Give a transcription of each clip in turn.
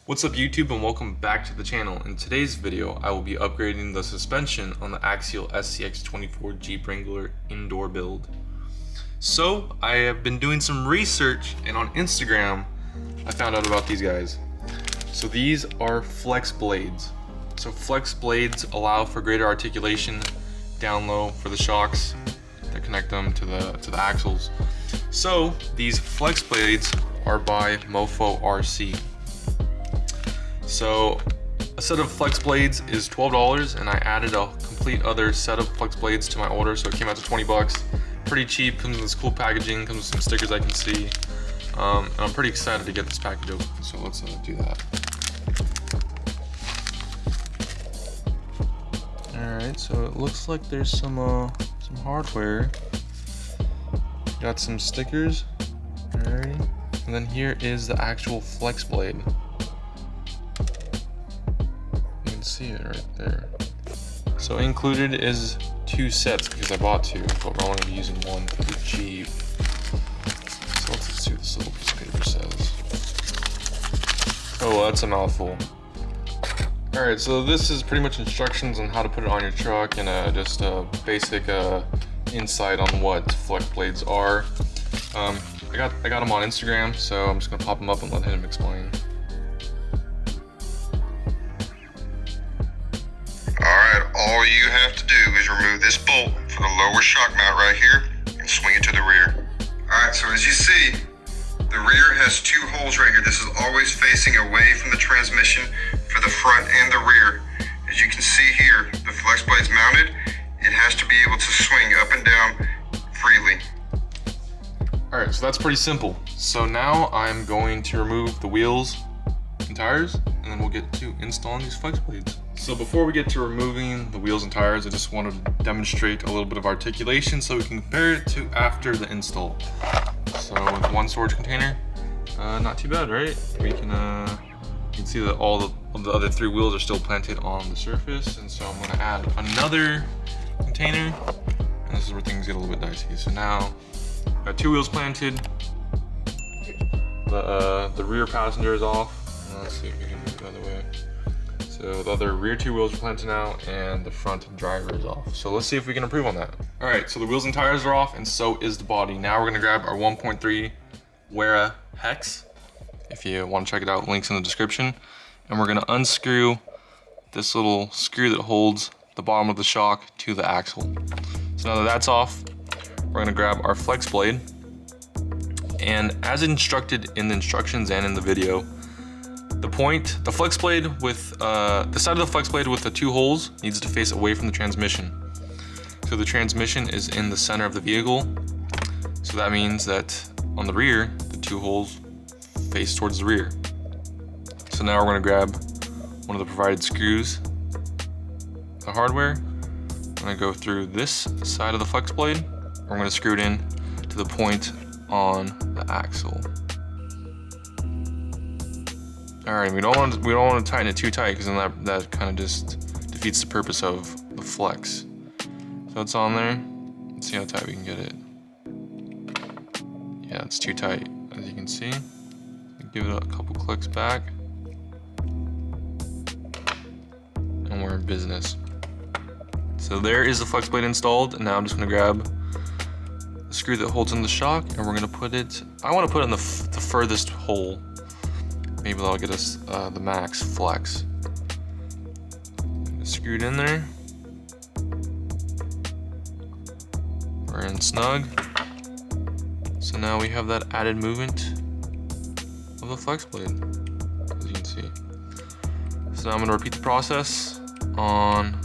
What's up YouTube, and welcome back to the channel. In today's video, I will be upgrading the suspension on the Axial SCX24 Jeep Wrangler indoor build. So, I have been doing some research, and on Instagram, I found out about these guys. So these are Flexblades. So Flexblades allow for greater articulation down low for the shocks that connect them to the axles. So these Flexblades are by MOFO RC. So a set of Flexblades is $12, and I added a complete other set of Flexblades to my order, so it came out to 20 bucks. Pretty cheap, comes with this cool packaging, comes with some stickers I can see. And I'm pretty excited to get this package open, so let's do that. Alright, so it looks like there's some hardware. Got some stickers, alright, and then here is the actual Flexblade. See it right there. So included is 2 sets because I bought 2, but we're only going to be using one for the Jeep. So let's see what this little piece of paper says. Oh, that's a mouthful. Alright, so this is pretty much instructions on how to put it on your truck and just a basic insight on what Flexblades are. I got them on Instagram, so I'm just going to pop them up and let him explain. All you have to do is remove this bolt for the lower shock mount right here and swing it to the rear. Alright, so as you see, the rear has 2 holes right here. This is always facing away from the transmission for the front and the rear. As you can see here, the Flexblade's mounted. It has to be able to swing up and down freely. Alright, so that's pretty simple. So now I'm going to remove the wheels and tires, and then we'll get to installing these Flexblades. So before we get to removing the wheels and tires, I just wanted to demonstrate a little bit of articulation so we can compare it to after the install. So with one storage container, not too bad, right? We can you can see that all of the other 3 wheels are still planted on the surface, and so I'm going to add another container, and this is where things get a little bit dicey. So now I've got 2 wheels planted, the rear passenger is off. Let's see if we can move it the other way. So the other rear 2 wheels are planted now, and the front driver is off. So let's see if we can improve on that. All right, so the wheels and tires are off, and so is the body. Now we're gonna grab our 1.3 Wera Hex. If you want to check it out, links in the description. And we're gonna unscrew this little screw that holds the bottom of the shock to the axle. So now that that's off, we're gonna grab our Flexblade. And as instructed in the instructions and in the video, the Flexblade with the side of the Flexblade with the 2 holes needs to face away from the transmission. So the transmission is in the center of the vehicle. So that means that on the rear, the 2 holes face towards the rear. So now we're going to grab one of the provided screws, the hardware. I'm going to go through this side of the Flexblade. We're going to screw it in to the point on the axle. Alright, we don't want to tighten it too tight, because then that kind of just defeats the purpose of the flex. So it's on there. Let's see how tight we can get it. Yeah, it's too tight, as you can see. Give it a couple clicks back, and we're in business. So there is the Flexblade installed, and now I'm just going to grab the screw that holds in the shock, and we're going to put it. I want to put it in the furthest hole. Maybe that'll get us the max flex. Screwed in there. We're in snug. So now we have that added movement of the Flexblade, as you can see. So now I'm going to repeat the process on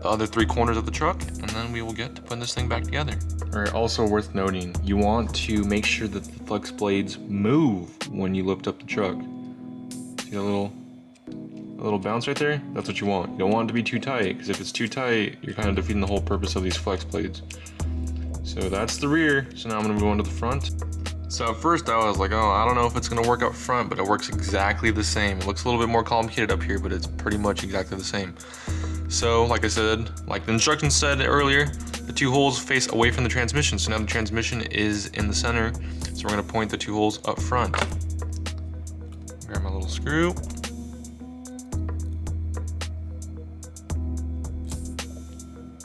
the other 3 corners of the truck, and then we will get to putting this thing back together. Alright, also worth noting, you want to make sure that the Flexblades move when you lift up the truck. See a little bounce right there? That's what you want. You don't want it to be too tight, because if it's too tight, you're kind of defeating the whole purpose of these Flexblades. So that's the rear. So now I'm going to move on to the front. So at first I was like, oh, I don't know if it's going to work up front, but it works exactly the same. It looks a little bit more complicated up here, but it's pretty much exactly the same. So like I said, like the instructions said earlier, the 2 holes face away from the transmission. So now the transmission is in the center. So we're going to point the 2 holes up front. Grab my little screw.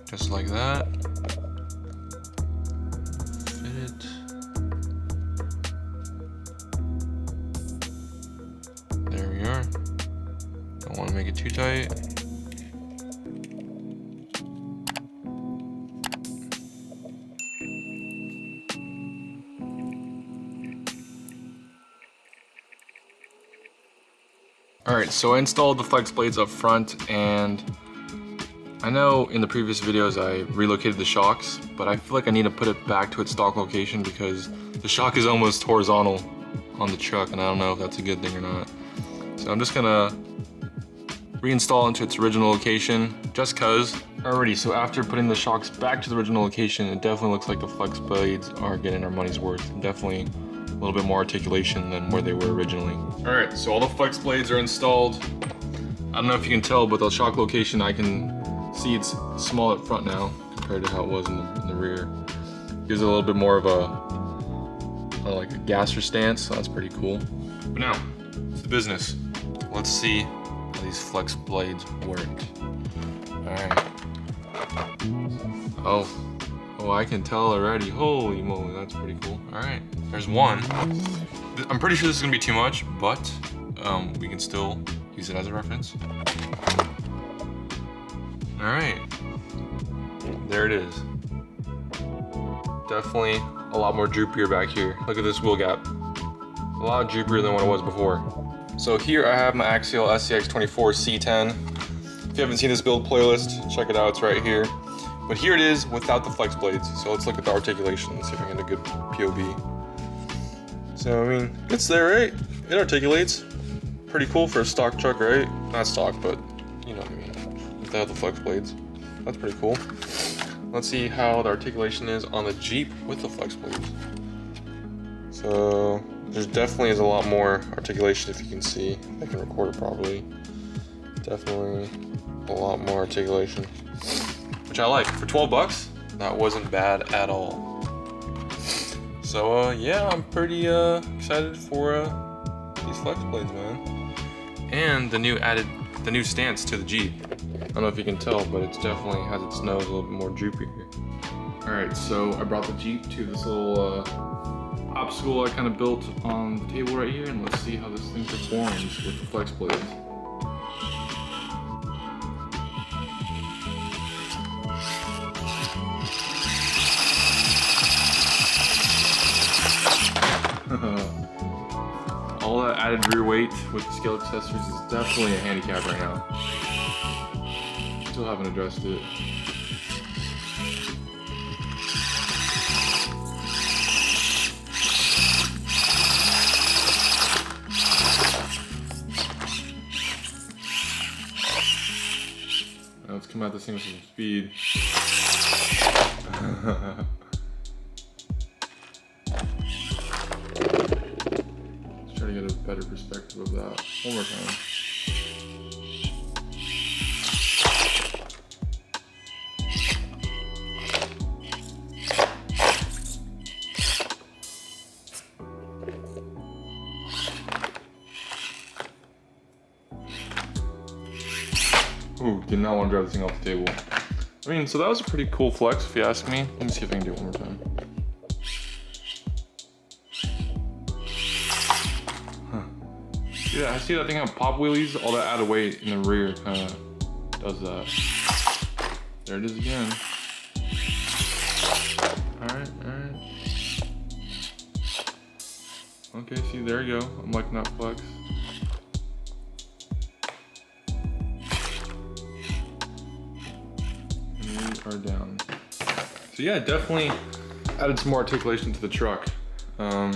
Just like that. Fit it. There we are. Don't want to make it too tight. Alright, so I installed the Flexblades up front, and I know in the previous videos I relocated the shocks, but I feel like I need to put it back to its stock location because the shock is almost horizontal on the truck, and I don't know if that's a good thing or not. So I'm just gonna reinstall into its original location just cause. Alrighty, so after putting the shocks back to the original location, it definitely looks like the Flexblades are getting our money's worth. Definitely a little bit more articulation than where they were originally. Alright, so all the Flexblades are installed. I don't know if you can tell, but the shock location, I can see it's small up front now compared to how it was in the rear. Gives it a little bit more of like a gasser stance, so that's pretty cool. But now, to the business. Let's see how these Flexblades work. Alright. Oh, I can tell already. Holy moly, that's pretty cool. Alright, there's one. I'm pretty sure this is gonna be too much, but we can still use it as a reference. Alright, there it is. Definitely a lot more droopier back here. Look at this wheel gap. A lot droopier than what it was before. So here I have my Axial SCX24 C10. If you haven't seen this build playlist, check it out, it's right here. But here it is without the Flexblades. So let's look at the articulation and see if I can get a good POV. So I mean, it's there, right? It articulates. Pretty cool for a stock truck, right? Not stock, but you know what I mean. Without the Flexblades. That's pretty cool. Let's see how the articulation is on the Jeep with the Flexblades. So there definitely is a lot more articulation, if you can see. I can record it properly. Definitely a lot more articulation, which I like. For 12 bucks, that wasn't bad at all. So yeah, I'm pretty excited for these Flexblades, man. And the new stance to the Jeep. I don't know if you can tell, but it definitely has its nose a little bit more droopy here. Alright, so I brought the Jeep to this little obstacle I kind of built on the table right here, and let's see how this thing performs with the Flexblades. All that added rear weight with the scale accessories is definitely a handicap right now. Still haven't addressed it. Now let's come at this thing with some speed. Let's try to get a better perspective of that. One more time. Ooh, did not want to drive this thing off the table. I mean, so that was a pretty cool flex, if you ask me. Let me see if I can do it one more time. Huh. Yeah, I see that thing have pop wheelies. All that added weight in the rear kind of does that. There it is again. Alright, alright. Okay, see, there you go. I'm liking that flex. Are down. So yeah, definitely added some more articulation to the truck. Yeah,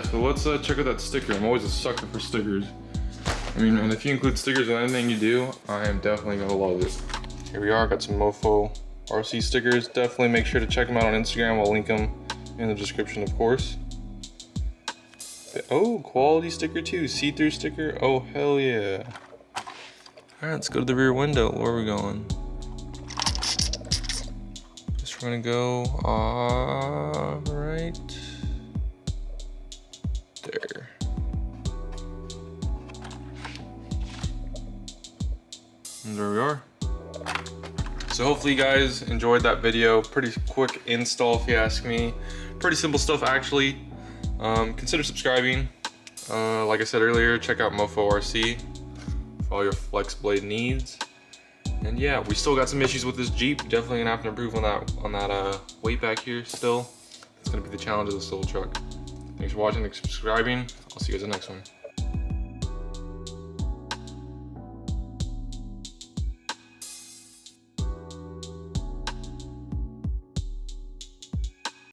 so let's check out that sticker. I'm always a sucker for stickers. I mean, and if you include stickers in anything you do, I am definitely gonna love it. Here we are, got some MOFO RC stickers. Definitely make sure to check them out on Instagram. I'll link them in the description, of course. Oh, quality sticker too, see-through sticker. Oh, hell yeah. All right, let's go to the rear window. Where are we going? We're gonna go right there. And there we are. So hopefully you guys enjoyed that video. Pretty quick install if you ask me. Pretty simple stuff actually. Consider subscribing. Like I said earlier, check out MOFO RC for all your flex blade needs. And yeah, we still got some issues with this Jeep. Definitely gonna have to improve on that weight back here still. It's gonna be the challenge of this little truck. Thanks for watching and subscribing. I'll see you guys in the next one.